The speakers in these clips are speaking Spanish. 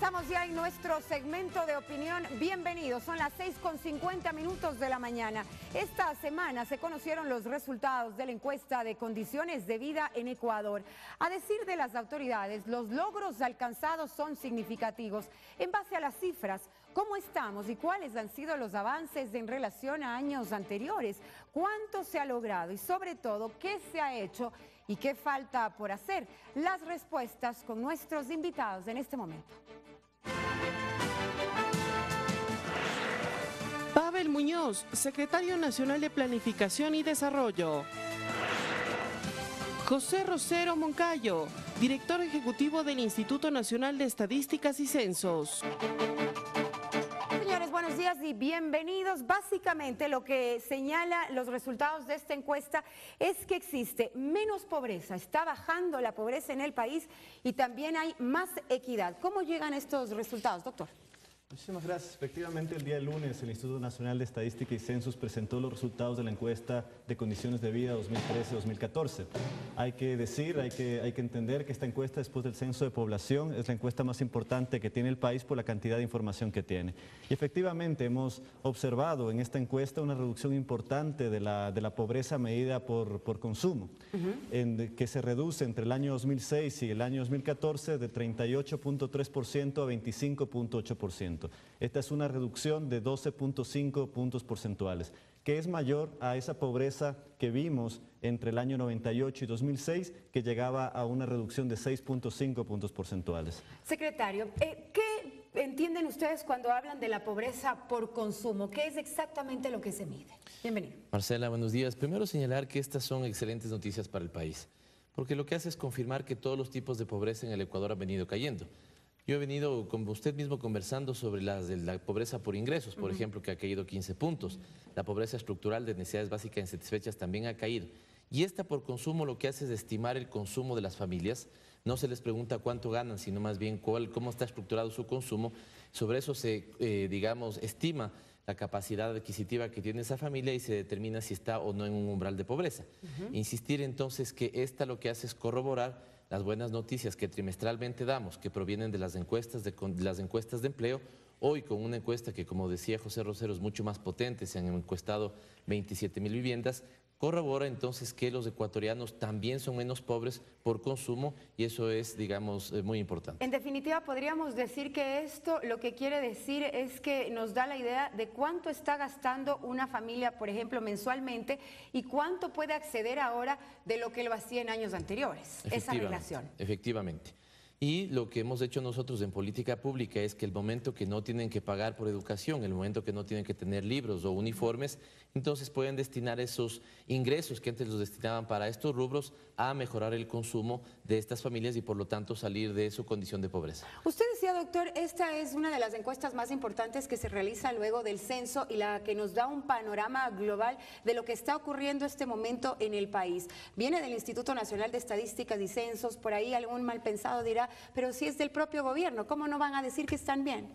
Estamos ya en nuestro segmento de opinión. Bienvenidos, son las 6:50 de la mañana. Esta semana se conocieron los resultados de la encuesta de condiciones de vida en Ecuador. A decir de las autoridades, los logros alcanzados son significativos. En base a las cifras, ¿cómo estamos y cuáles han sido los avances en relación a años anteriores? ¿Cuánto se ha logrado y sobre todo qué se ha hecho y qué falta por hacer? Las respuestas con nuestros invitados en este momento. Pavel Muñoz, secretario nacional de Planificación y Desarrollo. José Rosero Moncayo, director ejecutivo del Instituto Nacional de Estadísticas y Censos. Señores, buenos días y bienvenidos. Básicamente lo que señala los resultados de esta encuesta es que existe menos pobreza, está bajando la pobreza en el país y también hay más equidad. ¿Cómo llegan estos resultados, doctor? Muchísimas gracias. Efectivamente, el día lunes el Instituto Nacional de Estadística y Censos presentó los resultados de la encuesta de condiciones de vida 2013-2014. Hay que decir, hay que entender que esta encuesta, después del censo de población, es la encuesta más importante que tiene el país por la cantidad de información que tiene. Y efectivamente hemos observado en esta encuesta una reducción importante de la pobreza medida por consumo, que se reduce entre el año 2006 y el año 2014 de 38.3% a 25.8%. Esta es una reducción de 12.5 puntos porcentuales, que es mayor a esa pobreza que vimos entre el año 98 y 2006, que llegaba a una reducción de 6.5 puntos porcentuales. Secretario, ¿qué entienden ustedes cuando hablan de la pobreza por consumo? ¿Qué es exactamente lo que se mide? Bienvenido. Marcela, buenos días. Primero señalar que estas son excelentes noticias para el país, porque lo que hace es confirmar que todos los tipos de pobreza en el Ecuador han venido cayendo. Yo he venido con usted mismo conversando sobre la pobreza por ingresos, por ejemplo, que ha caído 15 puntos. La pobreza estructural de necesidades básicas insatisfechas también ha caído. Y esta por consumo lo que hace es estimar el consumo de las familias. No se les pregunta cuánto ganan, sino más bien cómo está estructurado su consumo. Sobre eso se, estima la capacidad adquisitiva que tiene esa familia y se determina si está o no en un umbral de pobreza. Insistir entonces que esta lo que hace es corroborar las buenas noticias que trimestralmente damos, que provienen de las encuestas de empleo. Hoy con una encuesta que, como decía José Rosero, es mucho más potente, se han encuestado 27.000 viviendas, corrobora entonces que los ecuatorianos también son menos pobres por consumo y eso es, muy importante. En definitiva, podríamos decir que esto lo que quiere decir es que nos da la idea de cuánto está gastando una familia, por ejemplo, mensualmente y cuánto puede acceder ahora de lo que lo hacía en años anteriores, esa relación. Efectivamente. Y lo que hemos hecho nosotros en política pública es que el momento que no tienen que pagar por educación, el momento que no tienen que tener libros o uniformes, entonces pueden destinar esos ingresos que antes los destinaban para estos rubros a mejorar el consumo de estas familias y por lo tanto salir de su condición de pobreza. Usted decía, doctor, esta es una de las encuestas más importantes que se realiza luego del censo y la que nos da un panorama global de lo que está ocurriendo en este momento en el país. Viene del Instituto Nacional de Estadísticas y Censos, por ahí algún mal pensado dirá, pero si es del propio gobierno, ¿cómo no van a decir que están bien?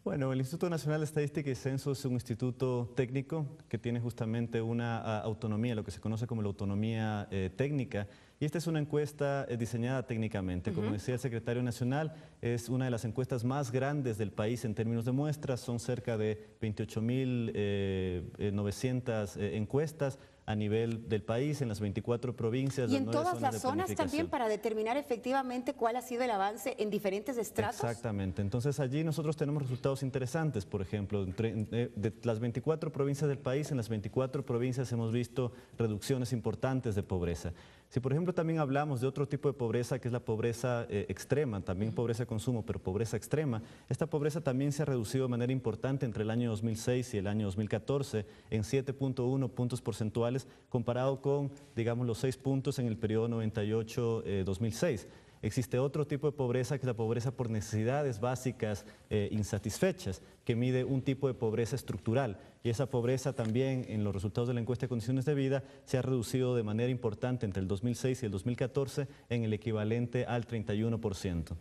Bueno, el Instituto Nacional de Estadística y Censos es un instituto técnico que tiene justamente una autonomía, lo que se conoce como la autonomía técnica, y esta es una encuesta diseñada técnicamente. Como decía el secretario nacional, es una de las encuestas más grandes del país en términos de muestras, son cerca de 28.900 encuestas a nivel del país, en las 24 provincias. Y en todas las zonas también para determinar efectivamente cuál ha sido el avance en diferentes estratos. Exactamente, entonces allí nosotros tenemos resultados interesantes, por ejemplo, de las 24 provincias del país, en las 24 provincias hemos visto reducciones importantes de pobreza. Si por ejemplo también hablamos de otro tipo de pobreza que es la pobreza extrema, también pobreza de consumo, pero pobreza extrema, esta pobreza también se ha reducido de manera importante entre el año 2006 y el año 2014 en 7.1 puntos porcentuales comparado con, los 6 puntos en el periodo 98-2006. Existe otro tipo de pobreza que es la pobreza por necesidades básicas insatisfechas, que mide un tipo de pobreza estructural. Y esa pobreza también en los resultados de la encuesta de condiciones de vida se ha reducido de manera importante entre el 2006 y el 2014 en el equivalente al 31%.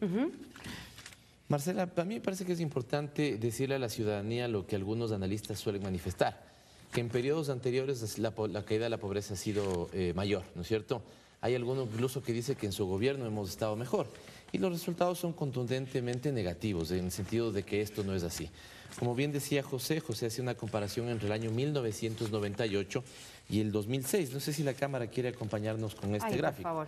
Marcela, a mí me parece que es importante decirle a la ciudadanía lo que algunos analistas suelen manifestar, que en periodos anteriores la caída de la pobreza ha sido mayor, ¿no es cierto? Hay alguno incluso que dice que en su gobierno hemos estado mejor. Y los resultados son contundentemente negativos, en el sentido de que esto no es así. Como bien decía José hace una comparación entre el año 1998 y el 2006. No sé si la cámara quiere acompañarnos con este gráfico. Por favor.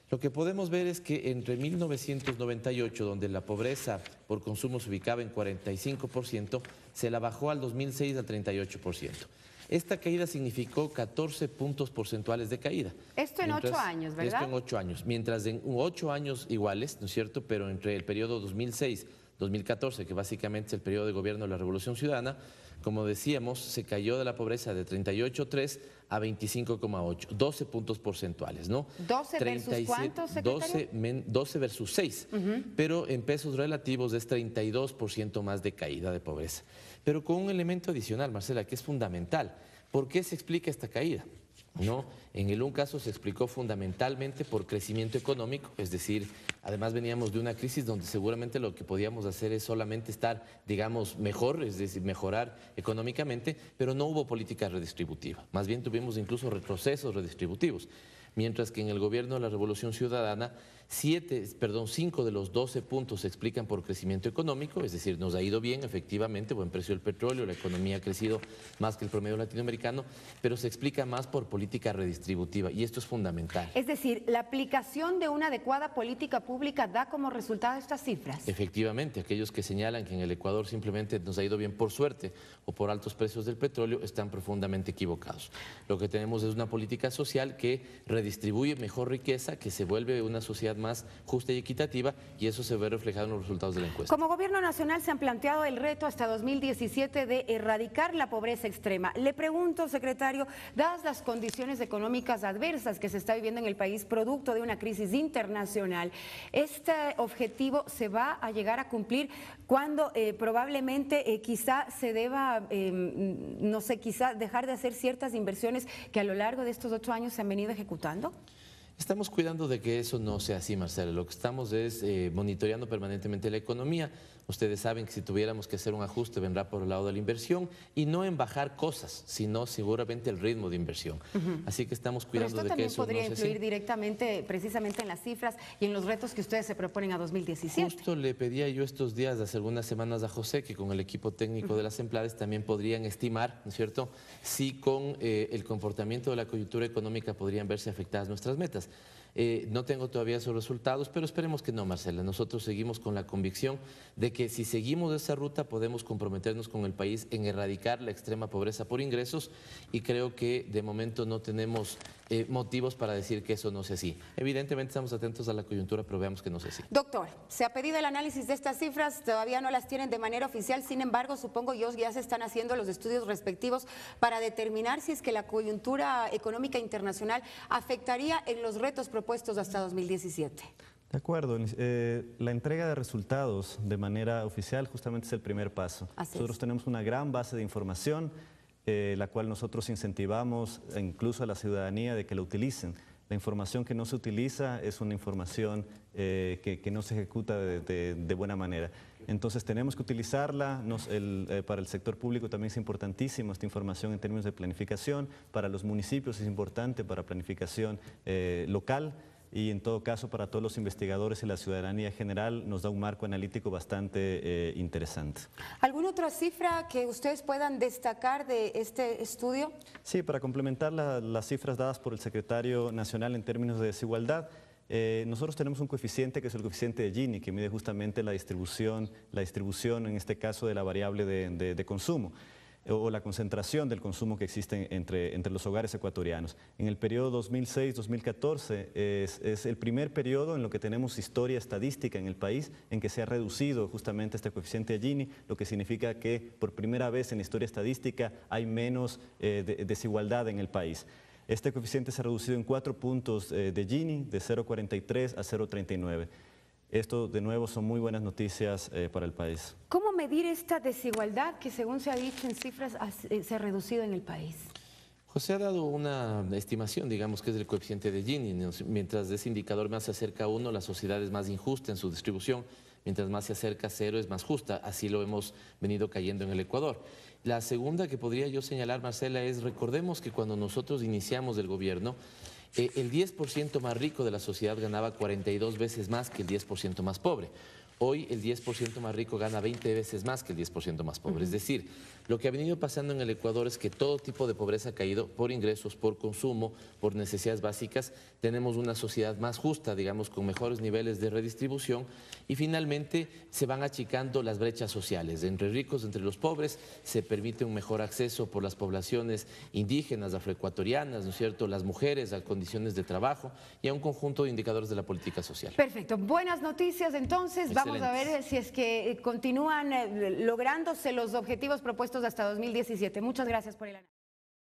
Lo que podemos ver es que entre 1998, donde la pobreza por consumo se ubicaba en 45%, se la bajó al 2006 al 38%. Esta caída significó 14 puntos porcentuales de caída. Esto en 8 años, ¿verdad? Esto en 8 años. Mientras en 8 años iguales, ¿no es cierto? Pero entre el periodo 2006-2014, que básicamente es el periodo de gobierno de la Revolución Ciudadana, como decíamos, se cayó de la pobreza de 38,3 a 25,8, 12 puntos porcentuales, ¿no? ¿12 versus cuántos, secretario? 12 versus 6, pero en pesos relativos es 32% más de caída de pobreza. Pero con un elemento adicional, Marcela, que es fundamental. ¿Por qué se explica esta caída? ¿No? En un caso se explicó fundamentalmente por crecimiento económico, es decir, además veníamos de una crisis donde seguramente lo que podíamos hacer es solamente estar, digamos, mejor, es decir, mejorar económicamente, pero no hubo política redistributiva. Más bien tuvimos incluso retrocesos redistributivos. Mientras que en el gobierno de la Revolución Ciudadana, 5 de los 12 puntos se explican por crecimiento económico, es decir, nos ha ido bien, efectivamente, buen precio del petróleo, la economía ha crecido más que el promedio latinoamericano, pero se explica más por política redistributiva, y esto es fundamental. Es decir, la aplicación de una adecuada política pública da como resultado estas cifras. Efectivamente, aquellos que señalan que en el Ecuador simplemente nos ha ido bien por suerte o por altos precios del petróleo están profundamente equivocados. Lo que tenemos es una política social que redistribuye mejor riqueza, que se vuelve una sociedad más justa y equitativa, y eso se ve reflejado en los resultados de la encuesta. Como gobierno nacional se han planteado el reto hasta 2017 de erradicar la pobreza extrema. Le pregunto, secretario, dadas las condiciones económicas adversas que se está viviendo en el país producto de una crisis internacional, ¿este objetivo se va a llegar a cumplir cuando probablemente quizá se deba, no sé, quizá dejar de hacer ciertas inversiones que a lo largo de estos 8 años se han venido ejecutando? Estamos cuidando de que eso no sea así, Marcela. Lo que estamos es monitoreando permanentemente la economía. Ustedes saben que si tuviéramos que hacer un ajuste vendrá por el lado de la inversión, y no en bajar cosas, sino seguramente el ritmo de inversión. Así que estamos cuidando de que eso no sea así. Pero esto también podría influir directamente precisamente en las cifras y en los retos que ustedes se proponen a 2017. Justo le pedía yo estos días, hace algunas semanas, a José que con el equipo técnico de las Emplades también podrían estimar, ¿no es cierto?, si con el comportamiento de la coyuntura económica podrían verse afectadas nuestras metas. No tengo todavía esos resultados, pero esperemos que no, Marcela. Nosotros seguimos con la convicción de que si seguimos esa ruta podemos comprometernos con el país en erradicar la extrema pobreza por ingresos, y creo que de momento no tenemos motivos para decir que eso no sea así. Evidentemente estamos atentos a la coyuntura, pero veamos que no sea así. Doctor, se ha pedido el análisis de estas cifras, todavía no las tienen de manera oficial, sin embargo, supongo yo ya se están haciendo los estudios respectivos para determinar si es que la coyuntura económica internacional afectaría en los retos propuestos hasta 2017. De acuerdo, la entrega de resultados de manera oficial justamente es el primer paso. Nosotros tenemos una gran base de información, la cual nosotros incentivamos incluso a la ciudadanía de que la utilicen. La información que no se utiliza es una información que no se ejecuta de buena manera. Entonces tenemos que utilizarla. Para el sector público también es importantísimo esta información en términos de planificación. Para los municipios es importante para planificación local. Y en todo caso, para todos los investigadores y la ciudadanía general, nos da un marco analítico bastante interesante. ¿Alguna otra cifra que ustedes puedan destacar de este estudio? Sí, para complementar las cifras dadas por el secretario nacional en términos de desigualdad, nosotros tenemos un coeficiente que es el coeficiente de Gini, que mide justamente la distribución en este caso de la variable de consumo, o la concentración del consumo que existe entre los hogares ecuatorianos. En el periodo 2006-2014 es el primer periodo en lo que tenemos historia estadística en el país en que se ha reducido justamente este coeficiente de Gini, lo que significa que por primera vez en la historia estadística hay menos desigualdad en el país. Este coeficiente se ha reducido en 4 puntos de Gini, de 0,43 a 0,39. Esto, de nuevo, son muy buenas noticias para el país. ¿Cómo medir esta desigualdad que, según se ha dicho en cifras, se ha reducido en el país? José ha dado una estimación, digamos, que es el coeficiente de Gini. Mientras ese indicador más se acerca a 1, la sociedad es más injusta en su distribución. Mientras más se acerca a 0, es más justa. Así lo hemos venido cayendo en el Ecuador. La segunda que podría yo señalar, Marcela, es recordemos que cuando nosotros iniciamos el gobierno, el 10% más rico de la sociedad ganaba 42 veces más que el 10% más pobre. Hoy el 10% más rico gana 20 veces más que el 10% más pobre. Es decir, lo que ha venido pasando en el Ecuador es que todo tipo de pobreza ha caído por ingresos, por consumo, por necesidades básicas. Tenemos una sociedad más justa, digamos, con mejores niveles de redistribución y finalmente se van achicando las brechas sociales. Entre ricos, entre los pobres, se permite un mejor acceso por las poblaciones indígenas, afroecuatorianas, ¿no es cierto?, las mujeres a condiciones de trabajo y a un conjunto de indicadores de la política social. Perfecto, buenas noticias entonces. Vamos a ver si es que continúan lográndose los objetivos propuestos hasta 2017. Muchas gracias por el análisis.